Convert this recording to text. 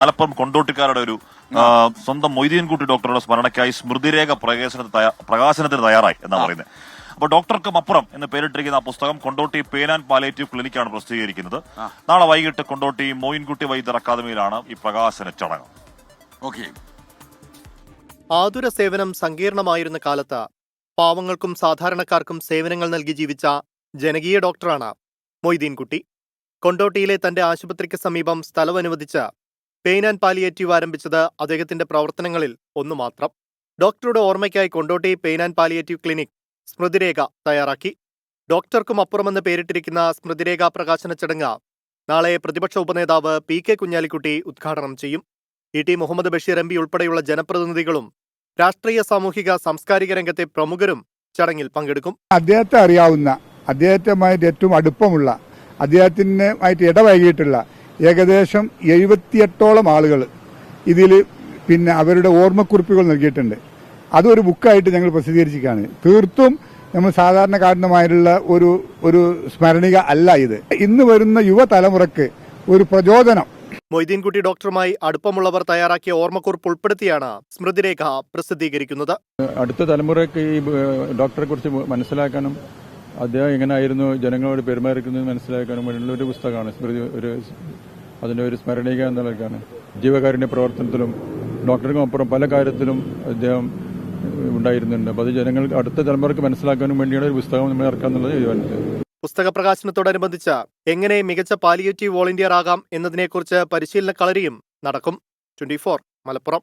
മലപ്പുറം കൊണ്ടോട്ടിക്കാരുടെ ഒരു സ്വന്തം മൊയ്തീൻകുട്ടി ഡോക്ടറുടെ സ്മരണയ്ക്കായി സ്മൃതിരേഖ പ്രകാശനത്തിന് തയ്യാറായി എന്നാണ് പറയുന്നത്. അപ്പോൾ ഡോക്ടർക്കും അപ്പുറം എന്ന് പേരിട്ടിരിക്കുന്ന ആ പുസ്തകം കൊണ്ടോട്ടി പെയിൻ ആൻഡ് പാലിയേറ്റീവ് ക്ലിനിക്കാണ് പ്രസിദ്ധീകരിക്കുന്നത്. നാളെ വൈകിട്ട് കൊണ്ടോട്ടി മോയിൻകുട്ടി വൈദ്യർ അക്കാദമിയിലാണ് ഈ പ്രകാശന ചടങ്ങ്. ആതുര സേവനം സങ്കീർണമായിരുന്ന കാലത്ത് പാവങ്ങൾക്കും സാധാരണക്കാർക്കും സേവനങ്ങൾ നൽകി ജീവിച്ച ജനകീയ ഡോക്ടറാണ് മൊയ്തീൻകുട്ടി. കൊണ്ടോട്ടിയിലെ തന്റെ ആശുപത്രിക്ക് സമീപം സ്ഥലം അനുവദിച്ച് പെയിൻ ആൻഡ് പാലിയേറ്റീവ് ആരംഭിച്ചത് അദ്ദേഹത്തിന്റെ പ്രവർത്തനങ്ങളിൽ ഒന്നു മാത്രം. ഡോക്ടറുടെ ഓർമ്മയ്ക്കായി Kondotty pain and palliative clinic സ്മൃതിരേഖ തയ്യാറാക്കി. ഡോക്ടർക്കും അപ്പുറമെന്ന് പേരിട്ടിരിക്കുന്ന സ്മൃതിരേഖ പ്രകാശന ചടങ്ങ് നാളെ പ്രതിപക്ഷ ഉപനേതാവ് PK കുഞ്ഞാലിക്കുട്ടി ഉദ്ഘാടനം ചെയ്യും. ET മുഹമ്മദ് ബഷീർ MP ഉൾപ്പെടെയുള്ള ജനപ്രതിനിധികളും രാഷ്ട്രീയ, സാമൂഹിക, സാംസ്കാരിക രംഗത്തെ പ്രമുഖരും ചടങ്ങിൽ പങ്കെടുക്കും. അദ്ദേഹത്തെ അറിയാവുന്ന, അദ്ദേഹവുമായിട്ട് ഏറ്റവും അടുപ്പമുള്ള, അദ്ദേഹത്തിനുമായിട്ട് ഇടവൈകിയിട്ടുള്ള ഏകദേശം 78ഓളം ആളുകൾ ഇതിൽ അവരുടെ ഓർമ്മക്കുറിപ്പുകൾ നൽകിയിട്ടുണ്ട്. അതൊരു ബുക്കായിട്ട് ഞങ്ങൾ പ്രസിദ്ധീകരിച്ചിരിക്കുകയാണ്. തീർത്തും നമ്മൾ സാധാരണക്കാരനുമായിട്ടുള്ള ഒരു സ്മരണിക അല്ല ഇത്. ഇന്ന് വരുന്ന യുവതലമുറക്ക് ഒരു പ്രചോദനം. മൊയ്തീൻകുട്ടി ഡോക്ടറുമായി അടുപ്പമുള്ളവർ തയ്യാറാക്കിയ ഓർമ്മക്കുറിപ്പ് ഉൾപ്പെടുത്തിയാണ് സ്മൃതിരേഖ പ്രസിദ്ധീകരിക്കുന്നത്. അടുത്ത തലമുറയ്ക്ക് ഈ ഡോക്ടറെ കുറിച്ച് മനസ്സിലാക്കാനും അദ്ദേഹം എങ്ങനെയായിരുന്നു ജനങ്ങളോട് പെരുമാറിക്കുന്നത് മനസ്സിലാക്കാനും വേണ്ടിയുള്ള ഒരു പുസ്തകമാണ് അതിന്റെ ഒരു സ്മരണിക എന്നുള്ളതാണ്. ജീവകാരുണ്യ പ്രവർത്തനത്തിലും ഡോക്ടർക്കും അപ്പുറം പല കാര്യത്തിലും അദ്ദേഹം ഉണ്ടായിരുന്നുണ്ട്. അപ്പോൾ അത് ജനങ്ങൾക്ക് അടുത്ത തലമുറയ്ക്ക് മനസ്സിലാക്കാനും വേണ്ടിയാണ് ഒരു പുസ്തകം നമ്മൾ ഇറക്കാന്നുള്ളത് തീരുമാനിച്ചത്. പുസ്തക പ്രകാശനത്തോടനുബന്ധിച്ച് എങ്ങനെ മികച്ച പാലിയേറ്റീവ് വോളണ്ടിയർ ആകാം എന്നതിനെക്കുറിച്ച് പരിശീലന കളരിയും നടക്കും. 24 മലപ്പുറം.